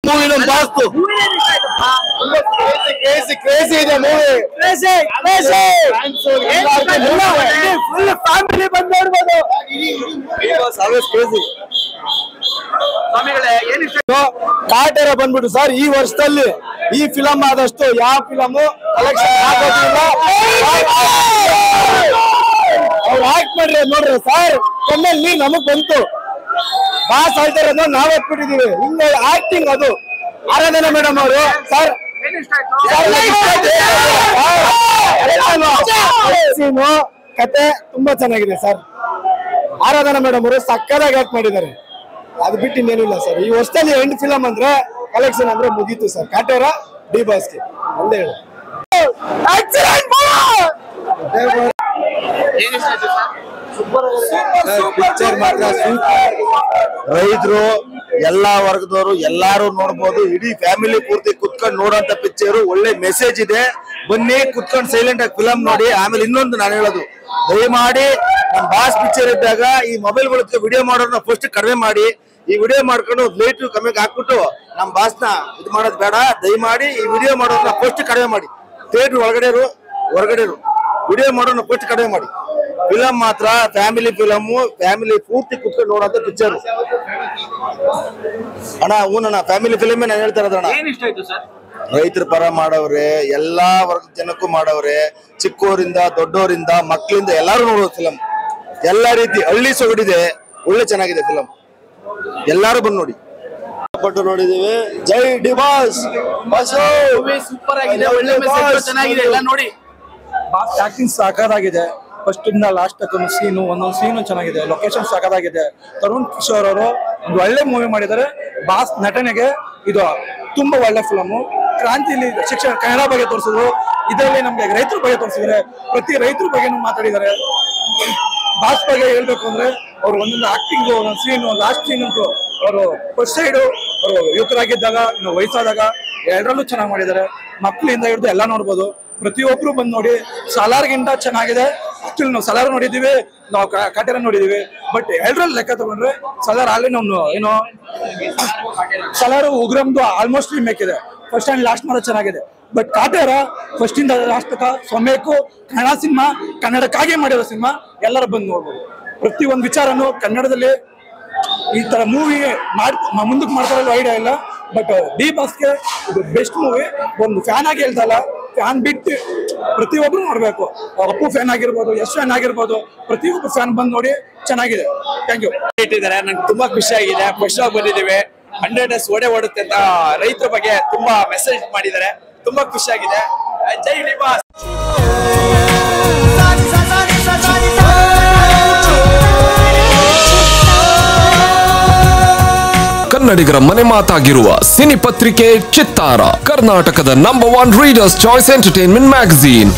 movie ನಮ್ ಬಾಸ್ತು crazy ಇದೆ movie full family ಬಂದು ನೋಡ್ಬೋದು ಕ್ರೇಜಿ ಕಾಟೇರ ಬಂದ್ಬಿಟ್ಟು ಸರ್ ಈ ವರ್ಷದಲ್ಲಿ ಈ ಫಿಲಂ ಆದಷ್ಟು ಯಾವ ಫಿಲಮ್ ಕಲೆಕ್ಷನ್ ಆಗೋದಿಲ್ಲ ಅವ್ರು ಆಕ್ಟ್ ಮಾಡ್ರಿ ನೋಡ್ರಿ ಸರ್ ಕಣ್ಣಲ್ಲಿ ನಮಗ್ ಬಂತು ಬಾಸ್ ಹೇಳ್ತಾ ಇರೋದು ನಾವ್ ಎತ್ಬಿಟ್ಟಿದೀವಿ ಹಿಂಗ ಆಕ್ಟಿಂಗ್ ಅದು ಆರಾಧನಾ ಮೇಡಮ್ ಅವರು ಸರ್ ಕತೆ ತುಂಬಾ ಚೆನ್ನಾಗಿದೆ ಸರ್ ಆರಾಧನಾ ಮೇಡಮ್ ಅವರು ಸಕ್ಕದಾಗಿ ಆಕ್ಟ್ ಮಾಡಿದ್ದಾರೆ ಅದು ಬಿಟ್ಟು ಇನ್ನೇನಿಲ್ಲ ಸರ್ ಈ ವರ್ಷದಲ್ಲಿ ಎಂಡ್ ಫಿಲಂ ಅಂದ್ರೆ ಕಲೆಕ್ಷನ್ ಅಂದ್ರೆ ಮುಗೀತು ಸರ್ ಕಾಟೇರ ಡಿ ಬಾಸ್ಗೆ ಒಂದೇ ಹೇಳಿ ರೈತರು ಎಲ್ಲಾ ವರ್ಗದವರು ಎಲ್ಲಾರು ನೋಡ್ಬೋದು ಇಡೀ ಫ್ಯಾಮಿಲಿ ಪೂರ್ತಿ ಕುತ್ಕೊಂಡು ನೋಡೋಂತ ಪಿಕ್ಚರ್ ಒಳ್ಳೆ ಮೆಸೇಜ್ ಇದೆ ಬನ್ನಿ ಕುತ್ಕೊಂಡು ಸೈಲೆಂಟ್ ಆಗಿ ಫಿಲಂ ನೋಡಿ ಆಮೇಲೆ ಇನ್ನೊಂದು ನಾನು ಹೇಳೋದು ದಯಮಾಡಿ ನಮ್ ಬಾಸ್ ಪಿಕ್ಚರ್ ಇದ್ದಾಗ ಈ ಮೊಬೈಲ್ ಬಳಕೆ ವಿಡಿಯೋ ಮಾಡೋದನ್ನ ಫಸ್ಟ್ ಕಡಿಮೆ ಮಾಡಿ ಈ ವಿಡಿಯೋ ಮಾಡ್ಕೊಂಡು ಲೇಟ್ ಕಮ್ಮಿಗೆ ಹಾಕ್ಬಿಟ್ಟು ನಮ್ ಬಾಸ್ನ ಇದು ಮಾಡೋದು ಬೇಡ ದಯಮಾಡಿ ಈ ವಿಡಿಯೋ ಮಾಡೋದನ್ನ ಫಸ್ಟ್ ಕಡಿಮೆ ಮಾಡಿ ಥಿಯೇಟರ್ ಹೊರಗಡೆ ವಿಡಿಯೋ ಮಾಡೋದನ್ನ ಫಸ್ಟ್ ಕಡಿಮೆ ಮಾಡಿ ಫಿಲಂ ಮಾತ್ರ ಫ್ಯಾಮಿಲಿ ಫ್ಯಾಮಿಲಿ ಪೂರ್ತಿ ಕುತ್ಕೊಂಡು ನೋಡೋಂತ ಪಿಕ್ಚರ್ ಅಣ್ಣ ಹೂನಣ್ಣ ಫ್ಯಾಮಿಲಿ ಫಿಲಮ್ ನಾನು ಹೇಳ್ತಾ ಇರೋದಣ್ಣ ರೈತರ ಪರ ಮಾಡವ್ರೆ ಎಲ್ಲಾ ವರ್ಗದ ಜನಕ್ಕೂ ಮಾಡವ್ರೆ ಚಿಕ್ಕವರಿಂದ ದೊಡ್ಡವರಿಂದ ಮಕ್ಕಳಿಂದ ಎಲ್ಲಾರು ನೋಡೋದು ಫಿಲಂ ಎಲ್ಲಾ ರೀತಿ ಹಳ್ಳಿ ಸೊಗಡಿದೆ ಒಳ್ಳೆ ಚೆನ್ನಾಗಿದೆ ಫಿಲಂ ಎಲ್ಲಾರು ಬಂದು ನೋಡಿ ಪಟ್ಟು ನೋಡಿದೀವಿ ಜೈ ಡಿ ಬಾಸ್ ಸೂಪರ್ ಆಗಿದೆ ಒಳ್ಳೆ ಮೆಸೇಜ್ ಚೆನ್ನಾಗಿದೆ ಎಲ್ಲ ನೋಡಿ ಆಕ್ಟಿಂಗ್ ಸಾಕಾಗಿದೆ ಫಸ್ಟ್ ಇಂದ ಲಾಸ್ಟ್ ತಕ್ಕ ಸೀನು ಒಂದೊಂದು ಸೀನು ಚೆನ್ನಾಗಿದೆ ಲೊಕೇಶನ್ ಸಾಕಾಗಿದೆ ತರುಣ್ ಕಿಶೋರ್ ಅವರು ಒಂದು ಒಳ್ಳೆ ಮೂವಿ ಮಾಡಿದ್ದಾರೆ ಬಾಸ್ ನಟನೆಗೆ ಇದು ತುಂಬಾ ಒಳ್ಳೆ ಫಿಲಮು ಕ್ರಾಂತಿಲಿ ಶಿಕ್ಷಣ ಕನ್ನಡ ಬಗ್ಗೆ ತೋರಿಸಿದ್ರು ಇದರಲ್ಲಿ ನಮ್ಗೆ ರೈತರ ಬಗ್ಗೆ ತೋರಿಸಿದ್ರೆ ಪ್ರತಿ ರೈತರ ಬಗ್ಗೆ ಮಾತಾಡಿದ್ದಾರೆ ಬಾಸ್ ಬಗ್ಗೆ ಹೇಳ್ಬೇಕು ಅಂದ್ರೆ ಅವ್ರು ಒಂದೊಂದು ಆಕ್ಟಿಂಗ್ ಒಂದೊಂದು ಸೀನು ಲಾಸ್ಟ್ ಸೀನ್ ಅಂತೂ ಅವರು ಫಸ್ಟ್ ಸೈಡು ಅವರು ಯುವಕರಾಗಿದ್ದಾಗ ಇನ್ನು ವಯಸ್ಸಾದಾಗ ಎರಡರಲ್ಲೂ ಚೆನ್ನಾಗಿ ಮಾಡಿದ್ದಾರೆ ಮಕ್ಕಳಿಂದ ಹಿಡಿದು ಎಲ್ಲ ನೋಡ್ಬೋದು ಪ್ರತಿಯೊಬ್ರು ಬಂದು ನೋಡಿ ಸಲಾರ್ಗಿಂತ ಚೆನ್ನಾಗಿದೆ ಆಕ್ಚುಲಿ ನಾವು ಸಲಾರ್ ನೋಡಿದೀವಿ ನಾವು ಕಾಟೇರ ನೋಡಿದೀವಿ ಬಟ್ ಎರಡರಲ್ಲಿ ಲೆಕ್ಕ ತಗೊಂಡ್ರೆ ಸಲಾರ್ ಅಲ್ಲಿ ನಾವು ಏನೋ ಸಲಾರು ಉಗ್ರಮ್ದು ಆಲ್ಮೋಸ್ಟ್ ರಿಮೇಕ್ ಇದೆ ಫಸ್ಟ್ ಅಂಡ್ ಲಾಸ್ಟ್ ಮಾತ್ರ ಚೆನ್ನಾಗಿದೆ ಬಟ್ ಕಾಟೇರ ಫಸ್ಟ್ ಇಂದ ಲಾಸ್ಟ್ ತನಕ ಸೊಮೇಕು ಕನ್ನಡ ಸಿನಿಮಾ ಕನ್ನಡಕ್ಕಾಗಿ ಮಾಡಿರೋ ಸಿನಿಮಾ ಎಲ್ಲರೂ ಬಂದು ನೋಡ್ಬೋದು ಪ್ರತಿ ಒಂದು ವಿಚಾರನು ಕನ್ನಡದಲ್ಲಿ ಈ ತರ ಮೂವಿ ಮುಂದಕ್ಕೆ ಮಾಡ್ತಾರಲ್ಲ ಐಡಿಯಾ ಇಲ್ಲ ಬಟ್ ಡಿ ಬಾಸ್ಗೆ ಇದು ಬೆಸ್ಟ್ ಮೂವಿ ಒಂದು ಫ್ಯಾನ್ ಆಗಿ ಹೇಳ್ತಲ್ಲ ಫ್ಯಾನ್ ಬಿಟ್ಟು ಪ್ರತಿಯೊಬ್ರು ನೋಡ್ಬೇಕು ಅಪ್ಪು ಫ್ಯಾನ್ ಆಗಿರ್ಬೋದು ಎಸ್ ಫ್ಯಾನ್ ಆಗಿರ್ಬೋದು ಪ್ರತಿಯೊಬ್ರು ಫ್ಯಾನ್ ಬಂದು ನೋಡಿ ಚೆನ್ನಾಗಿದೆ ಥ್ಯಾಂಕ್ ಯು ಇಟ್ಟಿದ್ದಾರೆ ನಂಗೆ ತುಂಬಾ ಖುಷಿ ಆಗಿದೆ ಫಸ್ಟ್ ಆಗಿ ಬಂದಿದ್ದೀವಿ 100 days ಓಡುತ್ತೆ ಅಂತ ರೈತರ ಬಗ್ಗೆ ತುಂಬಾ ಮೆಸೇಜ್ ಮಾಡಿದ್ದಾರೆ ತುಂಬಾ ಖುಷಿ ಆಗಿದೆ ಜೈ ಡಿ ಬಾಸ್ ಕನ್ನಡಿಗರ ಮನೆ ಮಾತಾಗಿರುವ ಸಿನಿ ಪತ್ರಿಕೆ ಚಿತ್ತಾರ ಕರ್ನಾಟಕದ number 1 readers choice entertainment magazine